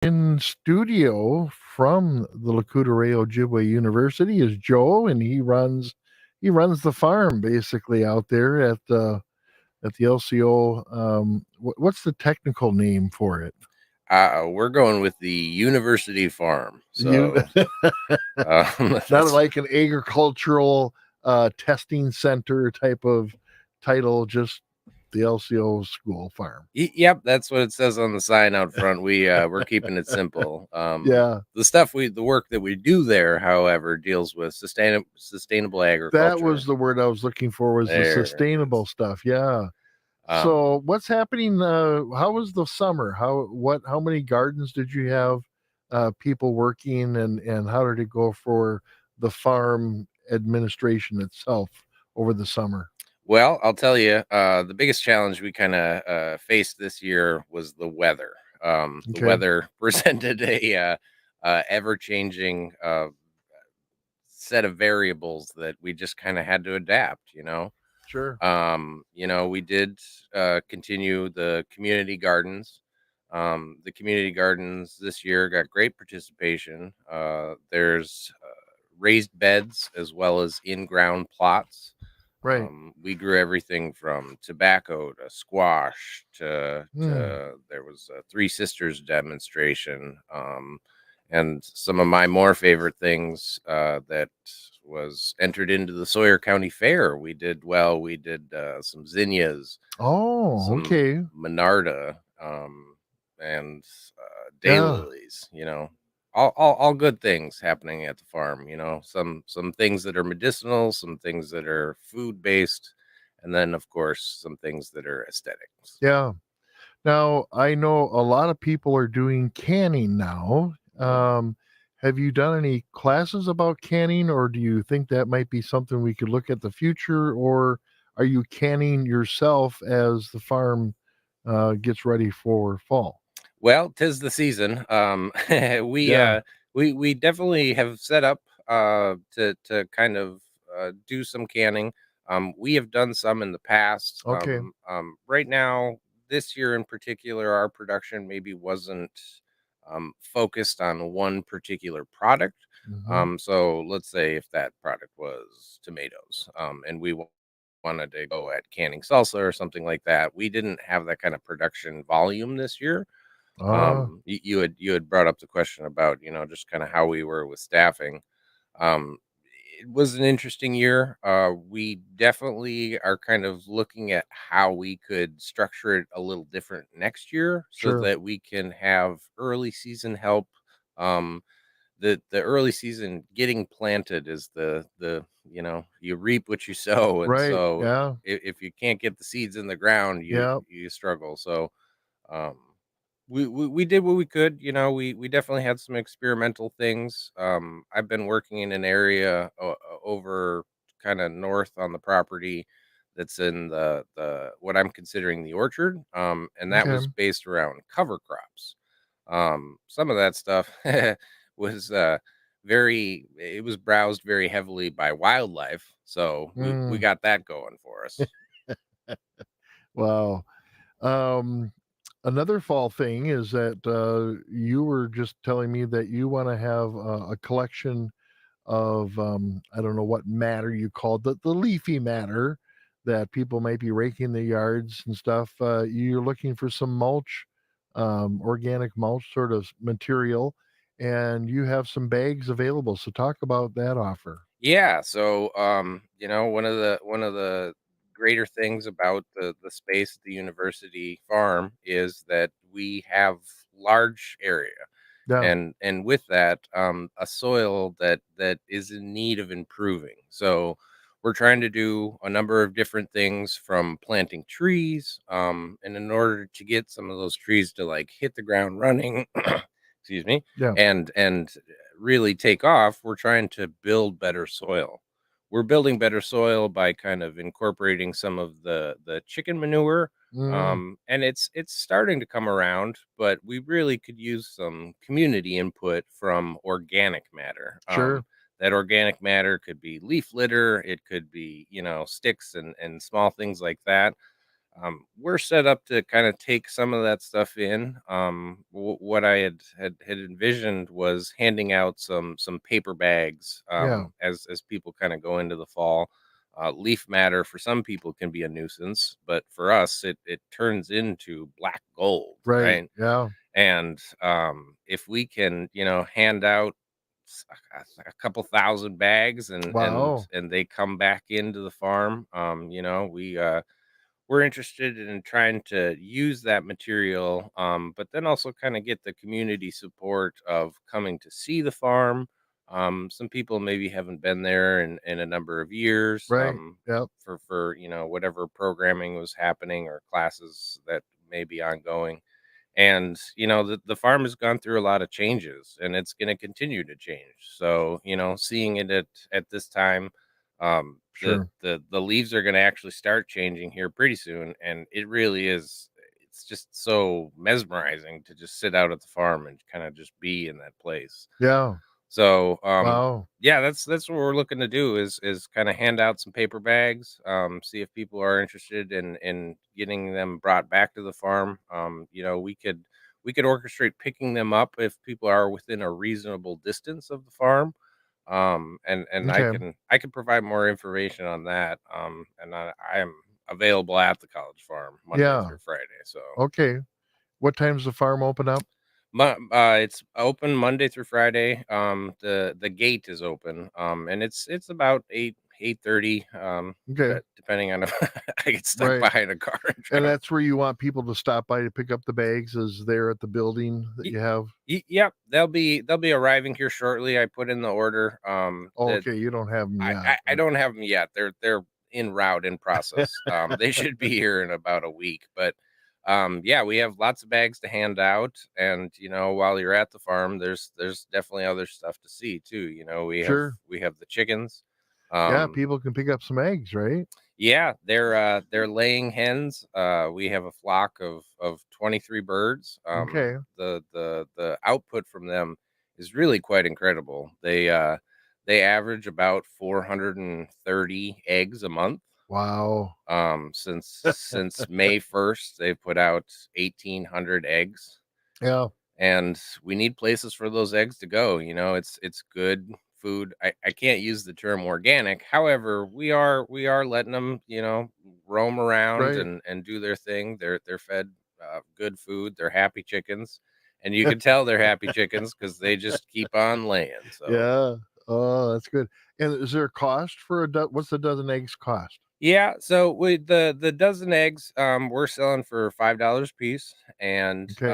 In studio from the LCOOU Ojibwe University is Joe, and he runs the farm basically out there at the LCO. What's the technical name for it? We're going with the University Farm. You So not that's like an agricultural testing center type of title, just the LCO school farm. yep, that's what it says on the sign out front. We're keeping it simple. Yeah, The work that we do there, however, deals with sustainable that agriculture. was the word I was looking for. Was the There it sustainable is. stuff? Yeah. Um, So what's happening? How was the summer? How many gardens did you have people working, and how did it go for the farm administration itself over the summer? well, I'll tell you, the biggest challenge we kind of faced this year was the weather. The Okay, weather presented a ever changing set of variables that we just kind of had to adapt. sure. We did continue the community gardens. The community gardens this year got great participation. There's raised beds as well as in-ground plots. Right. We grew everything from tobacco to squash Hmm. to there was a Three Sisters demonstration. And some of my more favorite things that was entered into the Sawyer County Fair. We did some zinnias, Oh, some okay. monarda, and Yeah. daylilies. All good things happening at the farm. Some things that are medicinal, some things that are food based, and then of course some things that are aesthetics. Yeah. Now I know a lot of people are doing canning now. Mhm. Have you done any classes about canning, or do you think that might be something we could look at the future, or are you canning yourself as the farm gets ready for fall? Well, 'tis the season. We Yeah. we definitely have set up to kind of do some canning. We have done some in the past. Okay. Right now, this year in particular, our production maybe wasn't focused on one particular product. Hmm. So let's say if that product was tomatoes, and we wanted to go at canning salsa or something like that, we didn't have that kind of production volume this year. You had brought up the question about just kind of how we were with staffing. um it was an interesting year. We definitely are kind of looking at how we could structure it a little different next year so Sure. that we can have early season help. Um the the early season getting planted is you reap what you sow, and Right. so Yeah. if you can't get the seeds in the ground, you Yeah. you struggle. So um we did what we could. We definitely had some experimental things. I've been working in an area over kind of north on the property that's in the what I'm considering the orchard, and that Okay. was based around cover crops. Some of that stuff was very it was browsed very heavily by wildlife, so we Mm, got that going for us. wow. Um, Another fall thing is that you were just telling me that you want to have a collection of I don't know what matter you called the leafy matter that people might be raking their yards and stuff. You're looking for some mulch, organic mulch sort of material, and you have some bags available. So talk about that offer. Yeah, so one of the greater things about the space at the university farm is that we have large area, Yeah, and with that, a soil that is in need of improving. So we're trying to do a number of different things, from planting trees, and in order to get some of those trees to like hit the ground running, excuse me, yeah, and really take off, we're trying to build better soil. We're building better soil by kind of incorporating some of the chicken manure, mm, and it's starting to come around, but we really could use some community input from organic matter. sure, That organic matter could be leaf litter, it could be sticks and small things like that. We're set up to kind of take some of that stuff in. What I had envisioned was handing out some paper bags Yeah. as people kind of go into the fall. Leaf matter for some people can be a nuisance, but for us, it turns into black gold, Right. right? Yeah. And if we can, hand out a couple thousand bags, and Wow. they come back into the farm, we're interested in trying to use that material, but then also kind of get the community support of coming to see the farm. Some people maybe haven't been there in a number of years, Right. Yep. for whatever programming was happening or classes that may be ongoing. And the farm has gone through a lot of changes, and it's going to continue to change. So seeing it at this time, Sure. the leaves are going to actually start changing here pretty soon, and it really is, it's just so mesmerizing to just sit out at the farm and kind of just be in that place. Yeah. So, Wow. yeah, that's what we're looking to do, is kind of hand out some paper bags, see if people are interested in getting them brought back to the farm. We could orchestrate picking them up if people are within a reasonable distance of the farm. And I Okay. can provide more information on that. And I am available at the college farm Monday Yeah. through Friday. So Okay. What time's the farm open up? It's open Monday through Friday. The gate is open, and it's about 8:30. Okay. Depending on if I get stuck Right. behind a car and And trying to. that's where you want people to stop by to pick up the bags is there at the building that Y- you have? Yep, they'll be arriving here shortly. I put in the order. Oh, That okay, you don't have them I, yet, I I but don't have them yet. They're in route, in process. They should be here in about a week. But yeah, we have lots of bags to hand out, and while you're at the farm, there's definitely other stuff to see too. sure. We have the chickens. Yeah, Um, people can pick up some eggs, right? yeah, they're laying hens. We have a flock of 23 birds. Okay. The output from them is really quite incredible. They average about 430 eggs a month. Wow. Since May 1st, they've put out 1,800 eggs, Yeah. and we need places for those eggs to go. It's good food. I can't use the term organic. However, we are letting them, roam around Right. and do their thing. They're fed good food. They're happy chickens, and you can tell they're happy chickens because they just keep on laying. So Yeah. Oh, that's good. And is there a cost for what's a dozen eggs cost? yeah, so with the dozen eggs, we're selling for $5 a piece, and Okay.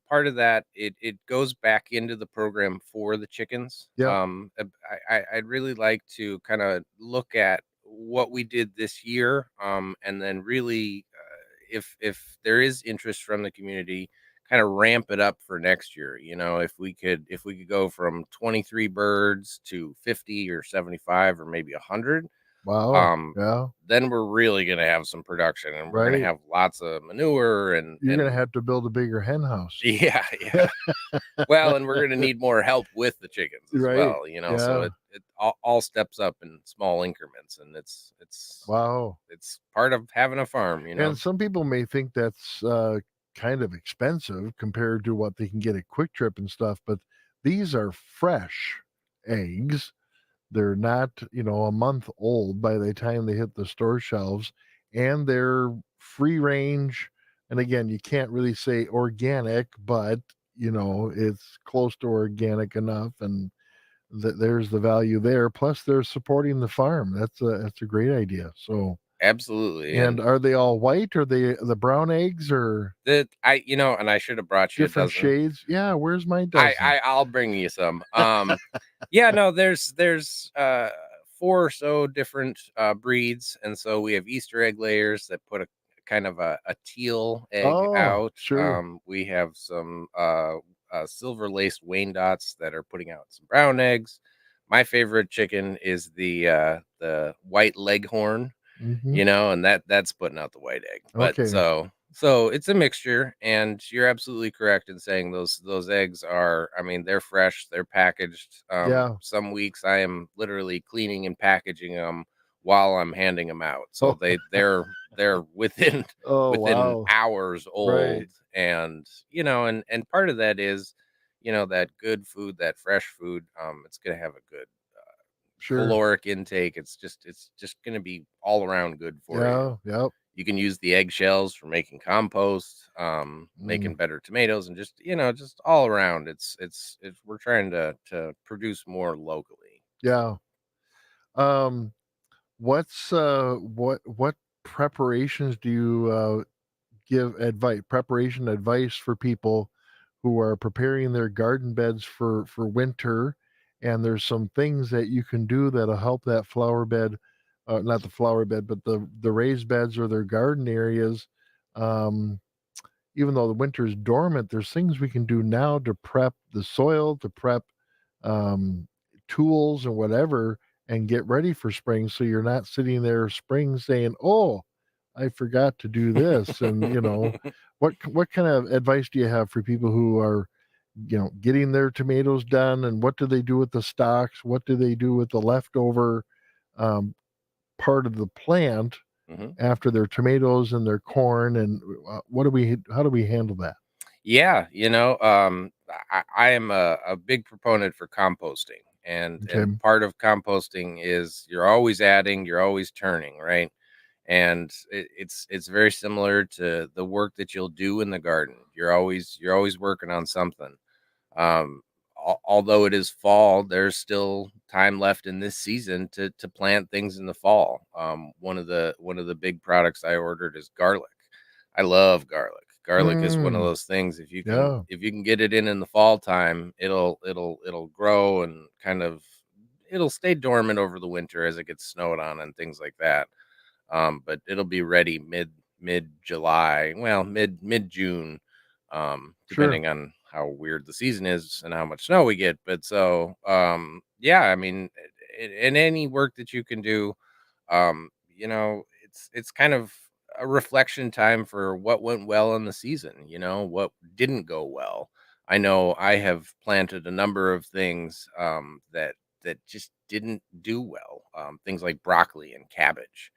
part of that, it goes back into the program for the chickens. Yep. I'd really like to kind of look at what we did this year, and then really, if there is interest from the community, kind of ramp it up for next year. If we could go from 23 birds to 50 or 75 or maybe 100. Wow. um Yeah. then we're really going to have some production, and we're going to Right. have lots of manure and You're gonna have to build a bigger hen house. yeah, yeah. Well, and we're going to need more help with the chickens as Right. well, so Yeah. it all steps up in small increments, and Wow. it's part of having a farm. And some people may think that's kind of expensive compared to what they can get at Quick Trip and stuff, but these are fresh eggs. They're not, a month old by the time they hit the store shelves, and they're free range. And again, you can't really say organic, but it's close to organic enough, and there's the value there. Plus, they're supporting the farm. That's a great idea. So, Absolutely. and And are they all white? Are they the brown eggs or and I should have brought you a different dozen. shades? Yeah, where's my I, dozen? I I'll bring you some. Yeah, no, there's 4 or so different breeds, and so we have Easter egg layers that put a kind of a teal egg Oh, out. sure. We have some silver laced Wyandottes that are putting out some brown eggs. My favorite chicken is the white leghorn, Hmm. and that's putting out the white egg. But Okay. so it's a mixture, and you're absolutely correct in saying those eggs are, I mean, they're fresh, they're packaged. Yeah. Some weeks I am literally cleaning and packaging them while I'm handing them out. So Oh, they're within oh, within wow. hours Right. old, and and part of that is that good food, that fresh food. It's gonna have a good Sure. caloric intake. It's just gonna be all around good for you. Yeah. Yep. You can use the eggshells for making compost, Mm, making better tomatoes, and just all around. It's we're trying to produce more locally. yeah. Um, what preparations do you give advice preparation advice for people who are preparing their garden beds for winter, and there's some things that you can do that'll help that flower bed, not the flower bed, but the raised beds or their garden areas. Um, Even though the winter is dormant, there's things we can do now to prep the soil, to prep um, tools and whatever, and get ready for spring. So you're not sitting there spring saying, "Oh, I forgot to do this." And what kind of advice do you have for people who are getting their tomatoes done, and what do they do with the stalks? What do they do with the leftover um, part of the plant hmm after their tomatoes and their corn? And how do we handle that? Yeah, I am a big proponent for composting, and Okay. part of composting is you're always adding, you're always turning, right? And it's very similar to the work that you'll do in the garden. You're always working on something. Although it is fall, there's still time left in this season to plant things in the fall. One of the big products I ordered is garlic. I love garlic. Garlic is one of Mm, those things. If you can yeah, if you can get it in the fall time, it'll grow and kind of it'll stay dormant over the winter as it gets snowed on and things like that. But it'll be ready mid July, well, mid June, sure. depending on how weird the season is and how much snow we get. But so, yeah, I mean, in any work that you can do, it's kind of a reflection time for what went well in the season. What didn't go well. I know I have planted a number of things that just didn't do well. Things like broccoli and cabbage.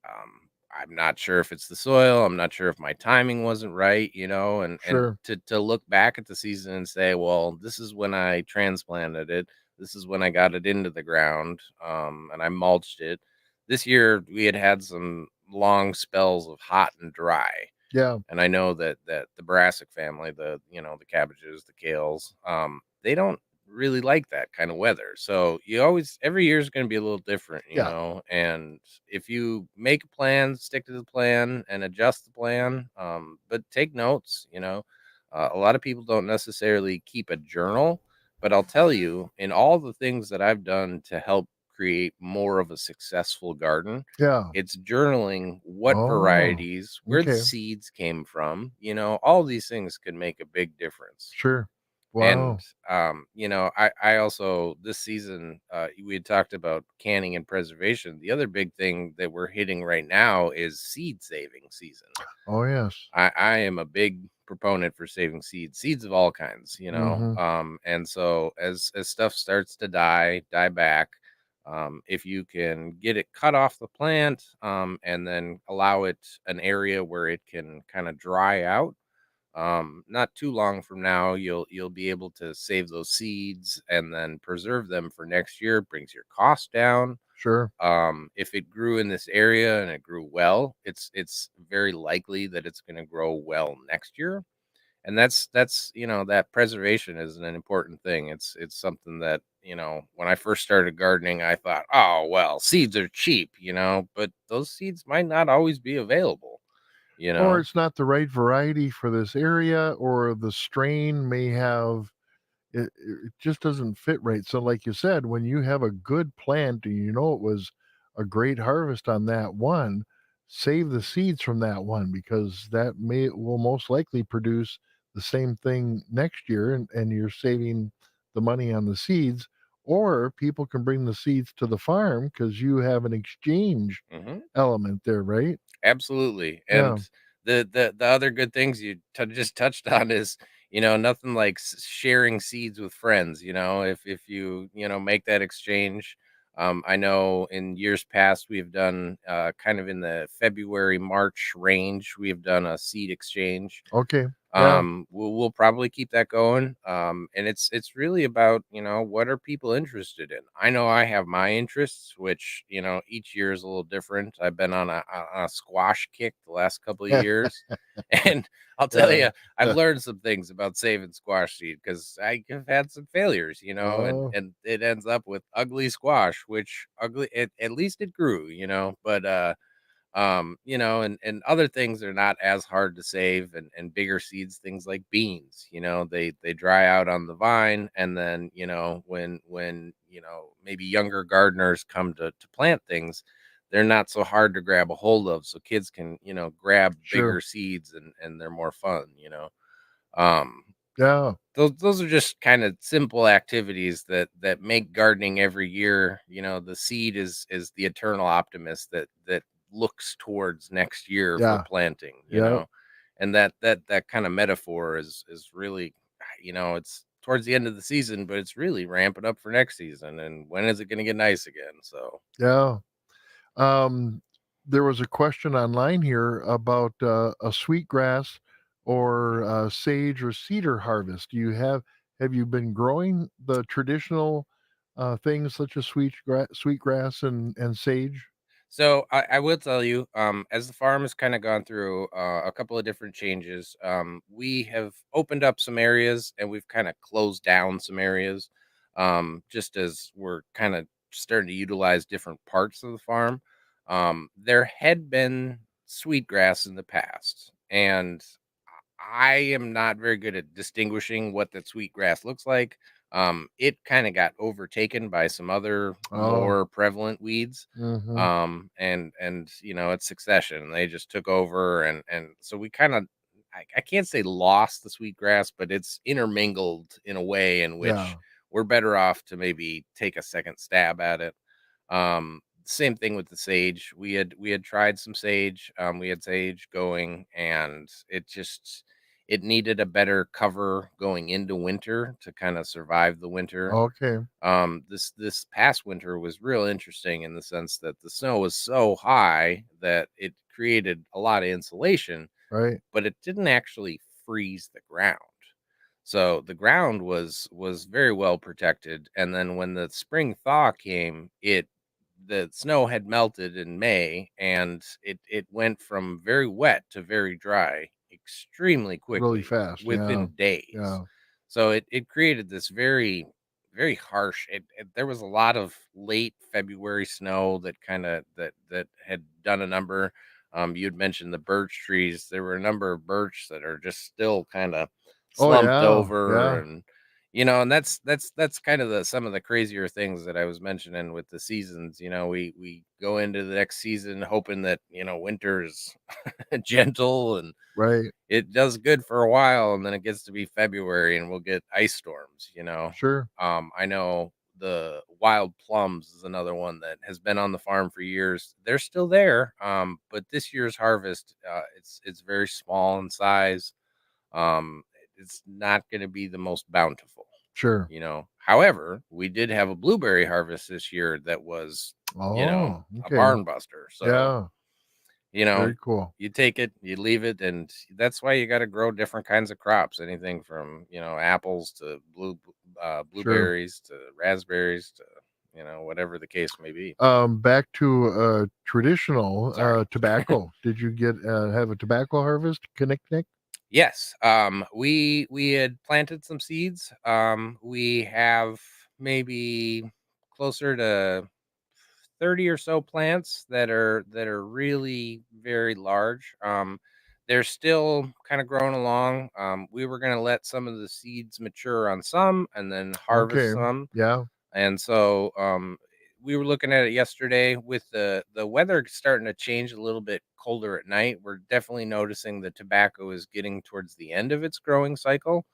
I'm not sure if it's the soil. I'm not sure if my timing wasn't right. And Sure. to look back at the season and say, well, this is when I transplanted it. This is when I got it into the ground, and I mulched it. This year we had some long spells of hot and dry, Yeah. and I know that the Brassic family, the cabbages, the kales, they don't really like that kind of weather. So you always every year is going to be a little different, Yeah. and if you make a plan, stick to the plan and adjust the plan, but take notes. A lot of people don't necessarily keep a journal, but I'll tell you, in all the things that I've done to help create more of a successful garden, Yeah. it's journaling what Oh, varieties, where the okay. seeds came from. All these things can make a big difference. Sure. And Wow. I also this season we had talked about canning and preservation. The other big thing that we're hitting right now is seed saving season. Oh, yes. I am a big proponent for saving seeds of all kinds, Mhm. and so as stuff starts to die back, if you can get it cut off the plant, and then allow it an area where it can kind of dry out, not too long from now, you'll be able to save those seeds and then preserve them for next year. It brings your cost down. Sure. If it grew in this area and it grew well, it's very likely that it's going to grow well next year. And that's that preservation is an important thing. It's something that when I first started gardening, I thought, oh well, seeds are cheap, but those seeds might not always be available. You Or know. it's not the right variety for this area, or the strain may have it just doesn't fit right. So like you said, when you have a good plant and it was a great harvest on that one, save the seeds from that one, because that may will most likely produce the same thing next year, and you're saving the money on the seeds. Or people can bring the seeds to the farm because you have an exchange hmm element there, right? Absolutely. Yeah, And the other good things you just touched on is, nothing like sharing seeds with friends. If you make that exchange, I know in years past we've done kind of in the February, March range, we've done a seed exchange. Okay. Yeah. We'll probably keep that going. And it's really about, what are people interested in? I know I have my interests, which, each year is a little different. I've been on a squash kick the last couple of years. And I'll tell Yeah. you, I've learned some things about saving squash seed because I have had some failures, and Oh, it ends up with ugly squash, which at least it grew, but and other things are not as hard to save, and bigger seeds, things like beans, they dry out on the vine, and then when maybe younger gardeners come to plant things, they're not so hard to grab a hold of, so kids can grab sure. bigger seeds, and they're more fun. um Yeah. those are just kind of simple activities that make gardening every year. The seed is the eternal optimist that looks towards next year for Yeah. planting, Yeah. and that kind of metaphor is really, it's towards the end of the season, but it's really ramping up for next season. And when is it going to get nice again? So Yeah. Um, there was a question online here about a sweetgrass or sage or cedar harvest. Have you been growing the traditional things such as sweetgrass and sage? So I will tell you, as the farm has kind of gone through a couple of different changes, we have opened up some areas and we've kind of closed down some areas, just as we're kind of starting to utilize different parts of the farm. There had been sweetgrass in the past, and I am not very good at distinguishing what that sweet grass looks like. It kind of got overtaken by some other Oh, more prevalent weeds. mm-hmm. And it's succession. They just took over, and so we kind of, I can't say lost the sweet grass, but it's intermingled in a way in which Yeah. we're better off to maybe take a second stab at it. Same thing with the sage. We had tried some sage. We had sage going, and it needed a better cover going into winter to kind of survive the winter. Okay. This past winter was real interesting in the sense that the snow was so high that it created a lot of insulation, Right. but it didn't actually freeze the ground. So the ground was very well protected, and then when the spring thaw came, the snow had melted in May, and it went from very wet to very dry extremely Really quickly fast. Yeah. within days. Yeah. So it created this very harsh. There was a lot of late February snow that kind of that had done a number. You'd mentioned the birch trees. There were a number of birch that are just still kind of Oh slumped yeah. over, Yeah. and that's kind of the some of the crazier things that I was mentioning with the seasons. We go into the next season hoping that winter is gentle and Right. it does good for a while, and then it gets to be February and we'll get ice storms. Sure. I know the wild plums is another one that has been on the farm for years. They're still there, but this year's harvest, it's very small in size. um it's not going to be the most bountiful. Sure. However, we did have a blueberry harvest this year that was Oh, a okay. barn buster. So Yeah. you know Very cool. you take it, you leave it, and that's why you got to grow different kinds of crops, anything from apples to Sure. blueberries to raspberries to whatever the case may be. Back to traditional Sorry. tobacco. Did you get have a tobacco harvest? Knick. Yes, we had planted some seeds. We have maybe closer to 30 or so plants that are really very large. They're still kind of growing along. We were going to let some of the seeds mature on some and then harvest Okay. some. Yeah. And so we were looking at it yesterday with the weather starting to change a little bit colder at night. We're definitely noticing the tobacco is getting towards the end of its growing cycle.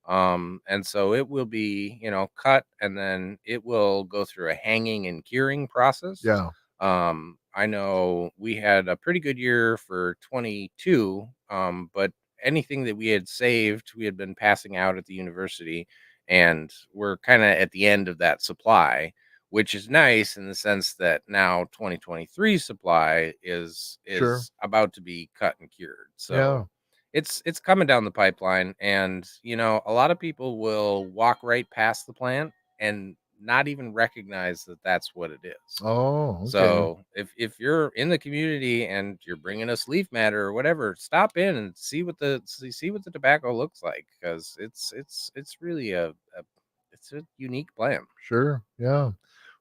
And so it will be, cut, and then it will go through a hanging and curing process. Yeah. I know we had a pretty good year for 22, but anything that we had saved, we had been passing out at the university, and we're kind of at the end of that supply, which is nice in the sense that now 2023 supply is Sure. about to be cut and cured. Yeah. So it's coming down the pipeline, and a lot of people will walk right past the plant and not even recognize that that's what it is. Oh, okay. So if you're in the community and you're bringing us leaf matter or whatever, stop in and see what the tobacco looks like, because it's really it's a unique plant. Sure. Yeah.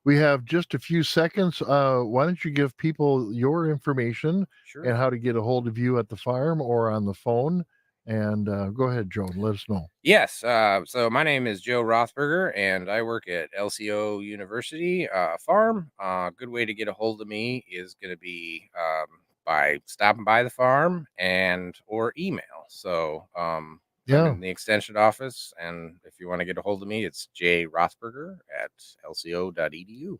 We have just a few seconds. Why don't you give people your information and Sure. how to get a hold of you at the farm or on the phone? And go ahead, Joe. Let us know. Yes. So my name is Joe Rothberger, and I work at LCOOU University Farm. Good way to get a hold of me is going to be by stopping by the farm and or email. So I'm Yeah. in the extension office, and if you want to get a hold of me, it's jrothberger@lco.edu.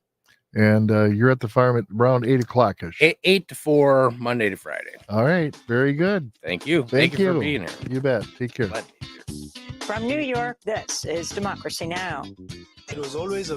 And you're at the farm at around 8 o'clock ish. 8 to 4, Monday to Friday. All right. Very good. Thank you. Thank Thank you for you. being here. You bet. Take care. Glad to be here. From New York, this is Democracy Now! It was always a